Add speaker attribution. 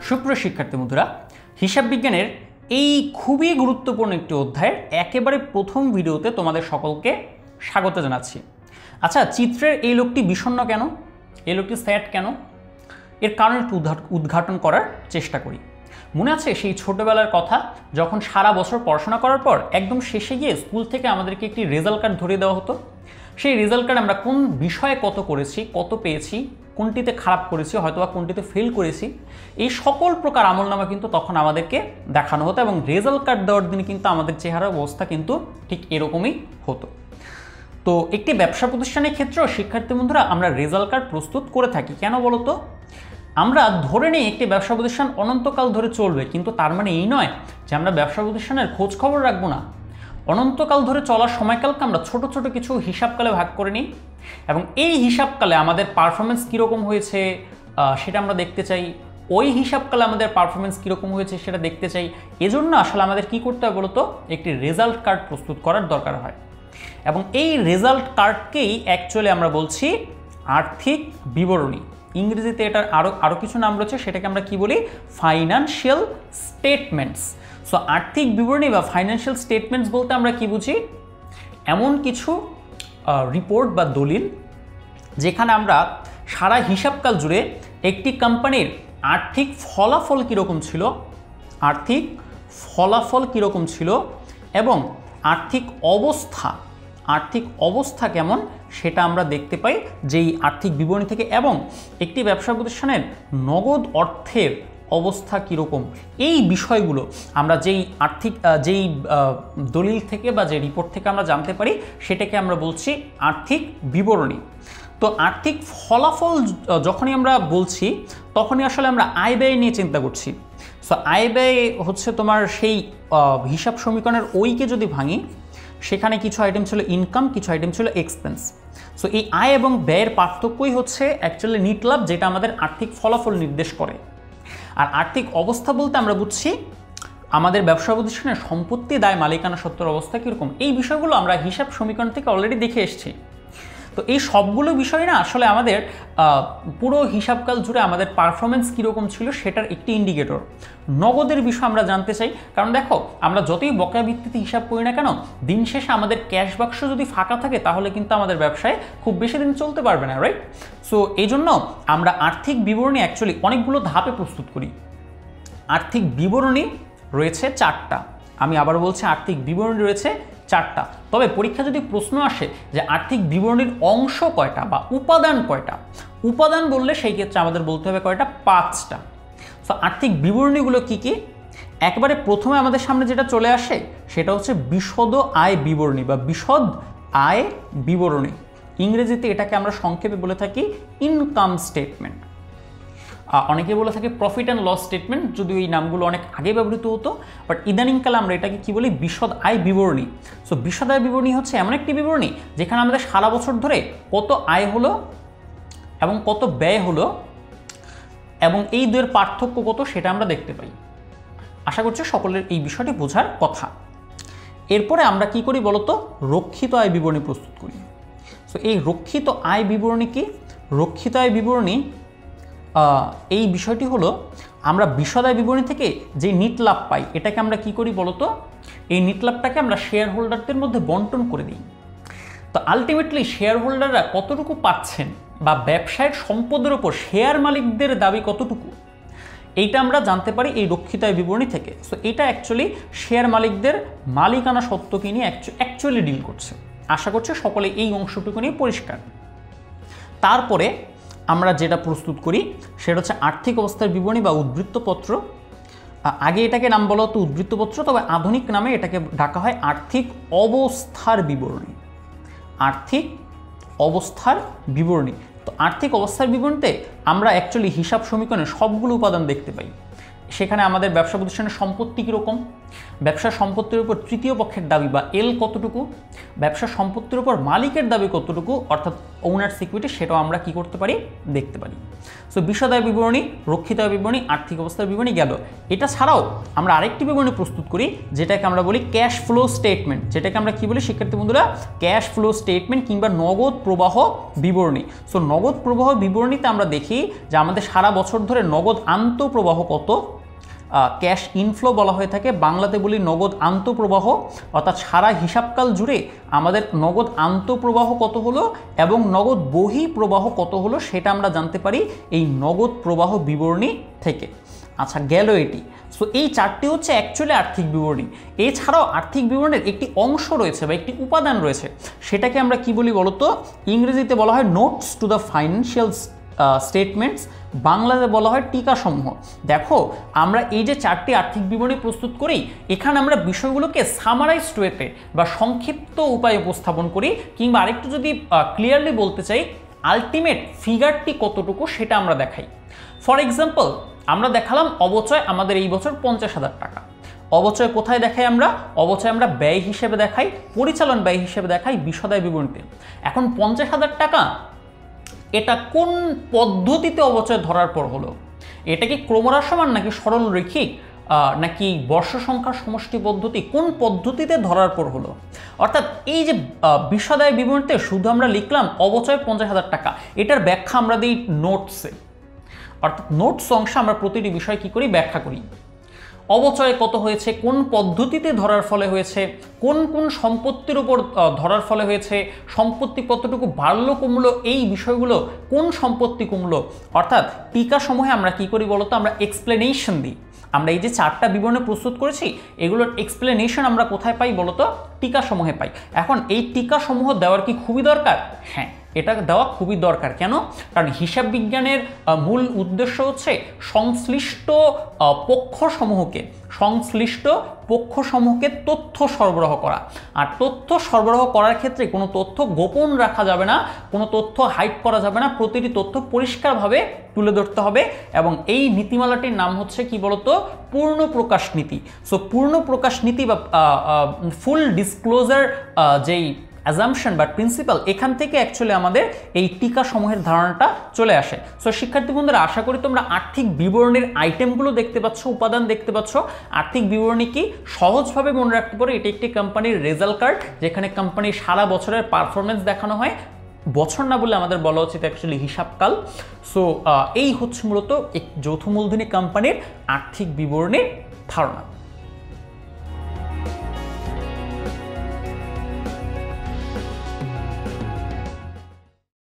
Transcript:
Speaker 1: সুপ্রিয় শিক্ষার্থী বন্ধুরা, হিসাব বিজ্ঞানের এই খুবই গুরুত্বপূর্ণ একটি অধ্যায়ের একেবারে প্রথম ভিডিওতে তোমাদের সকলকে স্বাগত জানাচ্ছি। আচ্ছা, চিত্রের এই লোকটি বিষণ্ণ কেন, এই লোকটি স্যাড কেন, এর কারণ একটু উদ্ঘাটন করার চেষ্টা করি। মনে আছে সেই ছোটবেলার কথা, যখন সারা বছর পড়াশোনা করার পর একদম শেষে গিয়ে স্কুল থেকে আমাদেরকে একটি রেজাল্ট কার্ড ধরিয়ে দেওয়া হতো। সেই রেজাল্ট কার্ড আমরা কোন বিষয়ে কত করেছি, কত পেয়েছি, কোনটিতে খারাপ করেছি, হয়তোবা কোনটিতে ফেল করেছি, এই সকল প্রকার আমলনামা কিন্তু তখন আমাদেরকে দেখানো হতো এবং রেজাল্ট কার্ড দেওয়ার দিন কিন্তু আমাদের চেহারার অবস্থা কিন্তু ঠিক এরকমই হতো। তো একটি ব্যবসা প্রতিষ্ঠানের ক্ষেত্রেও শিক্ষার্থী বন্ধুরা আমরা রেজাল্ট কার্ড প্রস্তুত করে থাকি। কেন বলো তো? আমরা ধরে নিই একটি ব্যবসা প্রতিষ্ঠান অনন্তকাল ধরে চলবে, কিন্তু তার মানে এই নয় যে আমরা ব্যবসা প্রতিষ্ঠানের খোঁজ খবর রাখবো না। অনন্তকাল ধরে চলার সময়কালকে আমরা ছোট ছোট কিছু হিসাবকালে ভাগ করে নিই এবং এই হিসাবকালে আমাদের পারফরমেন্স কীরকম হয়েছে সেটা আমরা দেখতে চাই, ওই হিসাবকালে আমাদের পারফরমেন্স কীরকম হয়েছে সেটা দেখতে চাই। এজন্য আসলে আমাদের কি করতে হয় বলতো, একটি রেজাল্ট কার্ড প্রস্তুত করার দরকার হয় এবং এই রেজাল্ট কার্ডকেই অ্যাকচুয়ালি আমরা বলছি আর্থিক বিবরণী। ইংরেজিতে এটার আরও কিছু নাম রয়েছে, সেটাকে আমরা কি বলি, ফাইন্যান্সিয়াল স্টেটমেন্টস। সো আর্থিক বিবরণী বা ফাইন্যান্সিয়াল স্টেটমেন্টস বলতে আমরা কি বুঝি, এমন কিছু রিপোর্ট বা দলিল যেখানে আমরা সারা হিসাবকাল জুড়ে একটি কোম্পানির আর্থিক ফলাফল কীরকম ছিল, আর্থিক ফলাফল কীরকম ছিল এবং আর্থিক অবস্থা কেমন সেটা আমরা দেখতে পাই যেই আর্থিক বিবরণী থেকে। এবং একটি ব্যবসা প্রতিষ্ঠানের নগদ অর্থের অবস্থা কীরকম, এই বিষয়গুলো আমরা যেই দলিল থেকে বা যে রিপোর্ট থেকে আমরা জানতে পারি সেটাকে আমরা বলছি আর্থিক বিবরণী। তো আর্থিক ফলাফল যখনই আমরা বলছি তখনই আসলে আমরা আয় ব্যয় নিয়ে চিন্তা করছি। সো আয় ব্যয় হচ্ছে তোমার সেই হিসাব সমীকরণের ওইকে যদি ভাঙি, সেখানে কিছু আইটেম ছিল ইনকাম, কিছু আইটেম ছিল এক্সপেন্স। সো এই আয় এবং ব্যয়ের পার্থক্যই হচ্ছে অ্যাকচুয়ালি নিট লাভ, যেটা আমাদের আর্থিক ফলাফল নির্দেশ করে। আর আর্থিক অবস্থা বলতে আমরা বুঝছি আমাদের ব্যবসা প্রতিষ্ঠানের সম্পত্তি, দায়, মালিকানা সত্ত্বের অবস্থা কীরকম। এই বিষয়গুলো আমরা হিসাব সমীকরণ থেকে অলরেডি দেখে এসেছি। তো এই সবগুলো বিষয় না আসলে আমাদের পুরো হিসাবকাল জুড়ে আমাদের পারফরমেন্স কীরকম ছিল সেটার একটি ইন্ডিকেটর। নগদের বিষয় আমরা জানতে চাই, কারণ দেখো আমরা যতই বকেয়া ভিত্তিতে হিসাব করি না কেন, দিন শেষে আমাদের ক্যাশ বাক্স যদি ফাঁকা থাকে তাহলে কিন্তু আমাদের ব্যবসায় খুব বেশি দিন চলতে পারবে না, রাইট? সো এই জন্য আমরা আর্থিক বিবরণী অ্যাকচুয়ালি অনেকগুলো ধাপে প্রস্তুত করি। আর্থিক বিবরণী রয়েছে 4টা। আমি আবার বলছি, আর্থিক বিবরণী রয়েছে 4টা। তবে পরীক্ষা যদি প্রশ্ন আসে যে আর্থিক বিবরণীর অংশ কয়টা বা উপাদান কয়টা, উপাদান বললে সেই ক্ষেত্রে আমাদের বলতে হবে কয়টা, 5টা। সো আর্থিক বিবরণীগুলো কি কি? একবারে প্রথমে আমাদের সামনে যেটা চলে আসে সেটা হচ্ছে বিশদ আয় বিবরণী বা বিশদ আয় বিবরণী। ইংরেজিতে এটাকে আমরা সংক্ষেপে বলে থাকি ইনকাম স্টেটমেন্ট। অনেকে বলে থাকে প্রফিট অ্যান্ড লস স্টেটমেন্ট, যদিও এই নামগুলো অনেক আগে ব্যবহৃত হতো, বাট ইদানিংকালে আমরা এটাকে কি বলি, বিশদ আয় বিবরণী। সো বিশদ আয় বিবরণী হচ্ছে এমন একটি বিবরণী যেখানে আমাদের সারা বছর ধরে কত আয় হলো এবং কত ব্যয় হলো এবং এই দুয়ের পার্থক্য কত সেটা আমরা দেখতে পাই। আশা করছি সকলের এই বিষয়টি বোঝার কথা। এরপরে আমরা কি করি বলতো, রক্ষিত আয় বিবরণী প্রস্তুত করি। সো এই রক্ষিত আয় বিবরণী কি? রক্ষিত আয় বিবরণী এই বিষয়টি হলো আমরা বিশদ আয় বিবরণী থেকে যে নিট লাভ পাই এটাকে আমরা কি করি বলতো, এই নিট লাভটাকে আমরা শেয়ার হোল্ডারদের মধ্যে বন্টন করে দিই। তো আলটিমেটলি শেয়ার হোল্ডাররা কতটুকু পাচ্ছেন বা ব্যবসায়ের সম্পদের ওপর শেয়ার মালিকদের দাবি কতটুকু, এইটা আমরা জানতে পারি এই রক্ষিত আয় বিবরণী থেকে। সো এটা অ্যাকচুয়ালি শেয়ার মালিকদের মালিকানা সত্ত্বকে নিয়ে অ্যাকচুয়ালি ডিল করছে। আশা করছি সকলে এই অংশটুকু নিয়ে পরিষ্কার। তারপরে আমরা যেটা প্রস্তুত করি সেটা হচ্ছে আর্থিক অবস্থার বিবরণী বা উদ্ধৃত্তপত্র। আগে এটাকে নাম বলা হতো উদ্ধৃত্তপত্র, তবে আধুনিক নামে এটাকে ডাকা হয় আর্থিক অবস্থার বিবরণী। আর্থিক অবস্থার বিবরণী। তো আর্থিক অবস্থার বিবরণীতে আমরা অ্যাকচুয়ালি হিসাব সমীকরণে সবগুলো উপাদান দেখতে পাই। সেখানে আমাদের ব্যবসা প্রতিষ্ঠানের সম্পত্তি কীরকম, ব্যবসা সম্পত্তির উপর তৃতীয় পক্ষের দাবি বা এল কতটুকু, ব্যবসা সম্পত্তির উপর মালিকের দাবি কতটুকু অর্থাৎ ওনার সিকিউরিটি, সেটাও আমরা কি করতে পারি, দেখতে পারি। সো বিশদায় বিবরণী, রক্ষিত আয় বিবরণী, আর্থিক অবস্থার বিবরণী গেল। এটা ছাড়াও আমরা আরেকটি বিবরণী প্রস্তুত করি যেটাকে আমরা বলি ক্যাশ ফ্লো স্টেটমেন্ট, যেটাকে আমরা কি বলি শিক্ষার্থী বন্ধুরা, ক্যাশ ফ্লো স্টেটমেন্ট কিংবা নগদ প্রবাহ বিবরণী। সো নগদ প্রবাহ বিবরণীতে আমরা দেখি যে আমাদের সারা বছর ধরে নগদ আন্তঃপ্রবাহ কত, ক্যাশ ইনফ্লো বলা হয়ে থাকে, বাংলাতে বলি নগদ আন্তঃপ্রবাহ, অর্থাৎ সারা হিসাবকাল জুড়ে আমাদের নগদ আন্তঃপ্রবাহ কত হলো এবং নগদ বহিঃপ্রবাহ কত হলো সেটা আমরা জানতে পারি এই নগদ প্রবাহ বিবরণী থেকে। আচ্ছা গেল এটি। সো এই চারটি হচ্ছে অ্যাকচুয়ালি আর্থিক বিবরণী। এছাড়াও আর্থিক বিবরণের একটি অংশ রয়েছে বা একটি উপাদান রয়েছে, সেটাকে আমরা কি বলি বলতো, ইংরেজিতে বলা হয় notes to the financial statements, বাংলাতে বলা হয় টিকাসমূহ। দেখো আমরা এই যে চারটি আর্থিক বিবরণী প্রস্তুত করি, এখানে আমরা বিষয়গুলোকে সামারাইজড ওয়েতে বা সংক্ষিপ্ত উপায়ে উপস্থাপন করি, কিংবা আরেকটু যদি ক্লিয়ারলি বলতে চাই আলটিমেট ফিগারটি কতটুকু সেটা আমরা দেখাই। ফর এক্সাম্পল আমরা দেখালাম অবচয় আমাদের এই বছর 50,000 টাকা। অবচয় কোথায় দেখাই আমরা, অবচয় আমরা ব্যয় হিসেবে দেখাই, পরিচালন ব্যয় হিসেবে দেখাই বিশদায় বিবরণীতে। এখন 50,000 টাকা এটা কোন পদ্ধতিতে অবচয় ধরার পর হলো, এটা কি ক্রমহ্রাসমান নাকি সরল রৈখিক নাকি বর্ষ সংখ্যার সমষ্টি পদ্ধতি, কোন পদ্ধতিতে ধরার পর হলো। অর্থাৎ এই যে বিশদায় বিবরণীতে শুধু আমরা লিখলাম অবচয় 50,000 টাকা, এটার ব্যাখ্যা আমরা দিই নোটসে, অর্থাৎ নোটস অংশে আমরা প্রতিটি বিষয় কি করি, ব্যাখ্যা করি। অবচয় কত হয়েছে, কোন পদ্ধতিতে ধরার ফলে হয়েছে, কোন কোন সম্পত্তির উপর ধরার ফলে হয়েছে, সম্পত্তি কতটুকু বাড়লো কমলো, এই বিষয়গুলো কোন সম্পত্তি কমলো। অর্থাৎ টিকাসমূহে আমরা কি করি বলতো, আমরা এক্সপ্লেনেশন দিই। আমরা এই যে চারটা বিবরণী প্রস্তুত করেছি এগুলোর এক্সপ্লেনেশন আমরা কোথায় পাই বলতো, টিকাসমূহে পাই। এখন এই টিকাসমূহ দেওয়ার কি খুবই দরকার? হ্যাঁ, এটা দেওয়া খুবই দরকার। কেন? কারণ হিসাব বিজ্ঞানের মূল উদ্দেশ্য হচ্ছে সংশ্লিষ্ট পক্ষসমূহকে তথ্য সরবরাহ করা। আর তথ্য সরবরাহ করার ক্ষেত্রে কোনো তথ্য গোপন রাখা যাবে না, কোনো তথ্য হাইড করা যাবে না, প্রতিটি তথ্য পরিষ্কারভাবে তুলে ধরতে হবে। এবং এই নীতিমালাটির নাম হচ্ছে কি বলতো, পূর্ণ প্রকাশ নীতি। সো পূর্ণ প্রকাশ নীতি বা ফুল ডিসক্লোজার যেই অ্যাজাম্পশন বা প্রিন্সিপাল, এখান থেকে অ্যাকচুয়ালি আমাদের এই টিকা সমূহের ধারণাটা চলে আসে। সো শিক্ষার্থী বন্ধুরা, আশা করি তোমরা আর্থিক বিবরণীর আইটেমগুলো দেখতে পাচ্ছ, উপাদান দেখতে পাচ্ছ। আর্থিক বিবরণী কি সহজভাবে মনে রাখতে পারো, এটি একটি কোম্পানির রেজাল্ট কার্ড, যেখানে কোম্পানির সারা বছরের পারফরমেন্স দেখানো হয়। বছর না বলে আমাদের বলা উচিত অ্যাকচুয়ালি হিসাবকাল। সো এই হচ্ছে মূলত এক যৌথ মূলধনী কোম্পানির আর্থিক বিবরণীর ধারণা।